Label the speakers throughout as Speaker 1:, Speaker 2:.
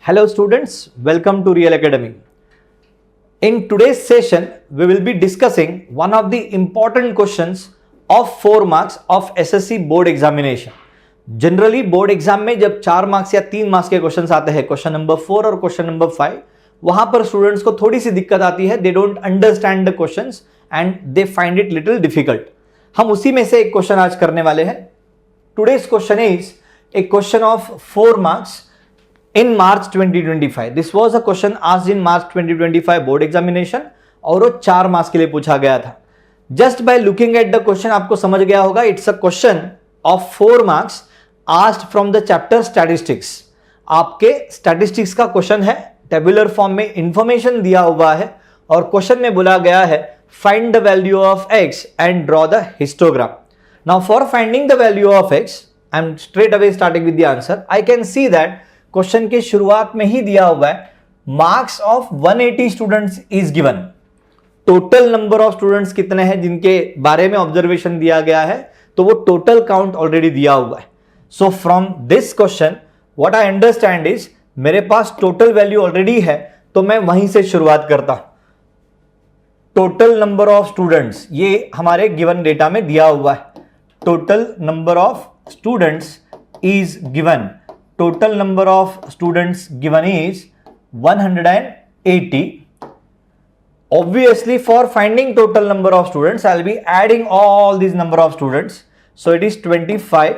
Speaker 1: Hello students, welcome to Real Academy. In today's session, we will be discussing one of the important questions of 4 marks of SSC board examination. Generally board exam में जब 4 marks या 3 marks के questions आते हैं, question number 4 और question number 5, वहां पर students को थोड़ी सी दिक्कत आती है. They don't understand the questions and they find it little difficult. हम उसी में से एक क्वेश्चन आज करने वाले हैं. Today's question is a question of 4 marks in March 2025. This was a question asked in March 2025 board examination और वो 4 मार्क्स के लिए पूछा गया था. Just by looking at the question आपको समझ गया होगा it's a question of 4 marks asked from the chapter statistics. आपके statistics का क्वेश्चन है, टेबुलर फॉर्म में इंफॉर्मेशन दिया हुआ है और क्वेश्चन में बोला गया है find the value of x and draw the histogram. Now for finding the value of x, I am straight away starting with the answer. I can see that question के शुरुआत में ही दिया हुआ है marks of 180 students is given. Total number of students कितने हैं जिनके बारे में ऑब्जर्वेशन दिया गया है, तो वो टोटल काउंट ऑलरेडी दिया हुआ है. So from this question what I understand is मेरे पास टोटल वैल्यू ऑलरेडी है, तो मैं वहीं से शुरुआत करता हूं. टोटल नंबर ऑफ स्टूडेंट्स ये हमारे गिवन डेटा में दिया हुआ है. Total number of students is given. Total number of students given is 180. Obviously for finding total number of students I'll be adding all these number of students. So it is 25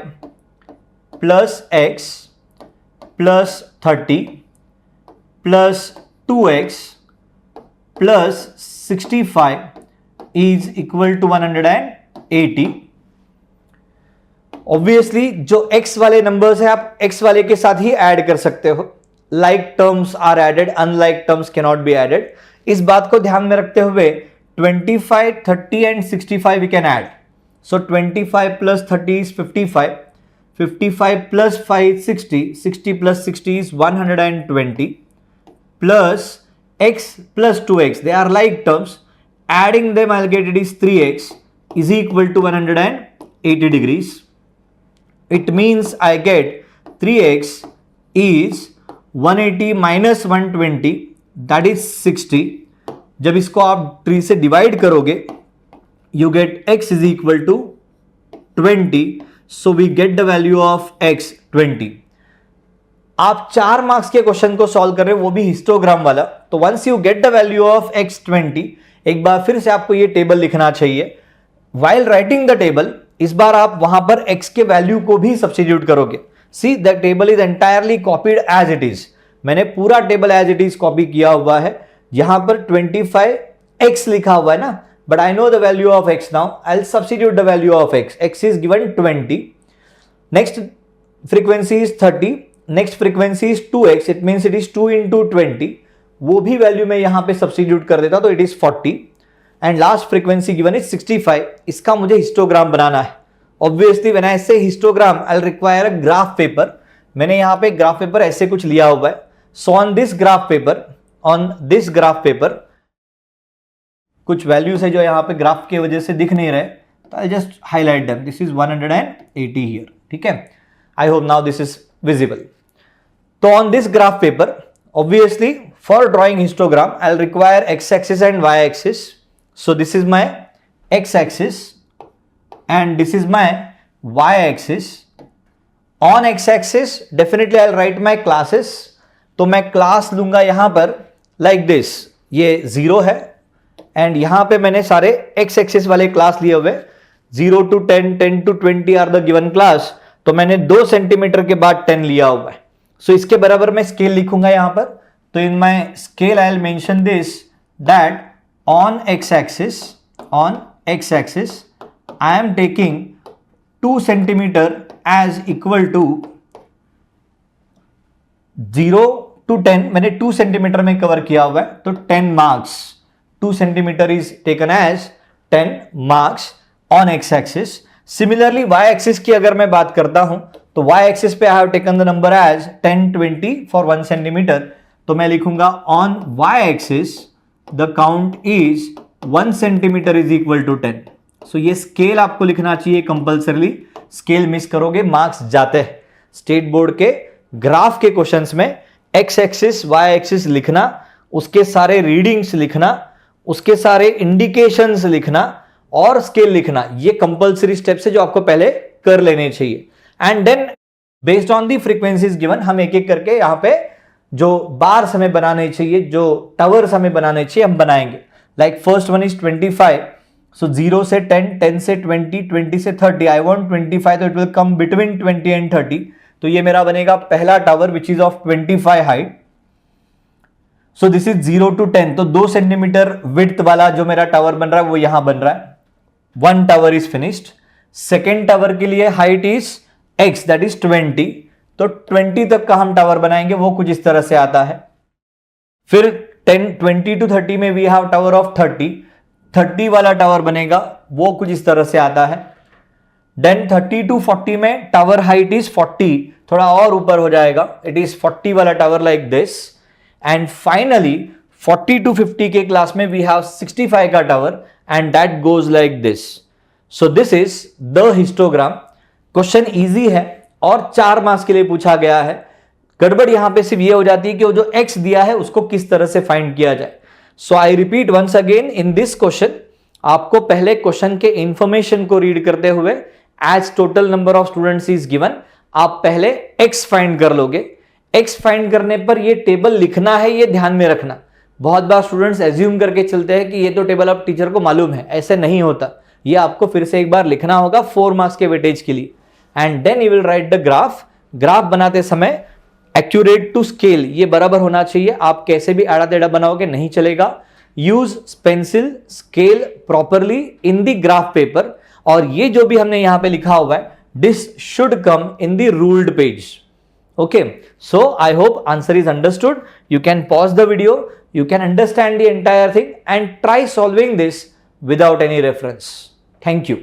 Speaker 1: plus x plus 30 plus 2x plus 65 is equal to 180. Obviously जो x वाले numbers है आप x वाले के साथ ही add कर सकते हो. Like terms are added, unlike terms can not be added. इस बात को ध्यान में रखते हुए 25, 30 and 65 we can add. So 25 plus 30 is 55, 55 plus 5 60, 60 plus 60 is 120 plus x plus 2x, they are like terms. Adding them I will get it is 3x is equal to 180 degrees. It means I get 3x is 180 minus 120, that is 60. जब इसको आप 3 से divide करोगे you get x is equal to 20. So we get the value of x 20. आप 4 marks के question को solve कर रहे हो, वो भी हिस्टोग्राम वाला. तो once you get the value of x 20, एक बार फिर से आपको ये टेबल लिखना चाहिए. While writing the table, इस बार आप वहां पर x के वैल्यू को भी सब्स्टिट्यूट करोगे. See the table is entirely copied as it is. मैंने पूरा table as it is copy किया हुआ है. यहां पर 25x लिखा हुआ है ना, but I know the value of x now. I will substitute the value of x. x is given 20. Next frequency is 30. Next frequency is 2x. It means it is 2 into 20. वो भी value मैं यहां पे substitute कर देता, तो it is 40. And last frequency given is 65. इसका मुझे हिस्टोग्राम बनाना है. ऑब्वियसली व्हेन आई से histogram I will require a graph paper. मैंने यहाँ पे ग्राफ पेपर ऐसे कुछ लिया हुआ है. So on this graph paper कुछ वैल्यूज है जो यहाँ पे ग्राफ की वजह से दिख नहीं रहे, तो I just highlight them. This is 180 here. ठीक है, I hope now this is visible. तो on this graph paper obviously for drawing histogram I will require x axis and y axis. So this is my x-axis and this is my y-axis. On x-axis definitely I'll write my classes. तो मैं class लूंगा यहां पर like this. ये 0 है and यहां पे मैंने सारे x-axis वाले क्लास लिए हुए. 0 to 10, 10 to 20 are the given class. तो मैंने 2 सेंटीमीटर के बाद 10 लिया हुआ है. So इसके बराबर मैं स्केल लिखूंगा यहां पर. तो in my scale I'll mention this that on x-axis I am taking 2 centimeter as equal to 0 to 10. मैंने 2 सेंटीमीटर में कवर किया हुआ है, तो 10 marks. 2 centimetre is taken as 10 marks on x-axis. Similarly y-axis की अगर मैं बात करता हूं, तो y-axis पे I have taken the number as 10, 20 for 1 centimetre. तो मैं लिखूंगा on y-axis the count is 1 centimeter is equal to 10. So ये स्केल आपको लिखना चाहिए कंपल्सरली. स्केल मिस करोगे मार्क्स जाते हैं. स्टेट बोर्ड के ग्राफ के क्वेश्चंस में एक्स एक्सिस वाई एक्सिस लिखना, उसके सारे रीडिंग्स लिखना, उसके सारे इंडिकेशंस लिखना और स्केल लिखना, ये कंपल्सरी स्टेप्स है जो आपको पहले कर लेने चाहिए। And then based on the frequencies given हम एक एक करके यहां पे जो बार्स हमें बनाने चाहिए, जो टवर्स हमें बनाने चाहिए, हम बनाएंगे। लाइक फर्स्ट वन इज 25, सो 0 से 10, 10 से 20, 20 से 30, आई वांट 25, तो it will come between 20 and 30, तो ये मेरा बनेगा पहला tower which is of 25 height. So this is 0 to 10, तो 2 सेंटीमीटर विड्थ वाला जो मेरा टावर बन रहा है वो यहां बन रहा है। 1 tower is finished. Second tower के लिए height is x, that is 20, तो 20 तक का हम टावर बनाएंगे, वो कुछ इस तरह से आता है। फिर 20 to 30 में वी हैव टावर ऑफ 30, 30 वाला टावर बनेगा, वो कुछ इस तरह से आता है। देन 30 to 40 में टावर हाइट इज 40, थोड़ा और ऊपर हो जाएगा, इट इज 40 वाला tower like this. And finally 40 to 50 के क्लास में वी हैव 65 का tower and that goes like this. So this is the histogram. Question easy है और 4 मार्क्स के लिए पूछा गया है। गड़बड़ यहां पे सिर्फ ये हो जाती है कि वो जो x दिया है उसको किस तरह से फाइंड किया जाए। So I repeat once again, in this question आपको पहले क्वेश्चन के इंफॉर्मेशन को रीड करते हुए as total number of students is given, आप पहले x फाइंड कर लोगे। x फाइंड करने पर ये टेबल लिखना है, ये ध्यान में रखना। बहुत बार स्टूडेंट्स एज्यूम करके चलते हैं कि ये तो टेबल अब टीचर को मालूम है, ऐसे नहीं होता। ये आपको फिर से एक बार लिखना होगा 4 मार्क्स के वेटेज के लिए। And then you will write the graph. Graph बनाते समय एक्यूरेट टू स्केल, ये बराबर होना चाहिए। आप कैसे भी आड़ा टेढ़ा बनाओगे नहीं चलेगा। Use pencil scale properly in the graph paper, और ये जो भी हमने यहां पे लिखा हुआ है, this should come in the ruled page. Okay, so I hope answer is understood. You can pause the video, you can understand the entire thing and try solving this without any reference. Thank you.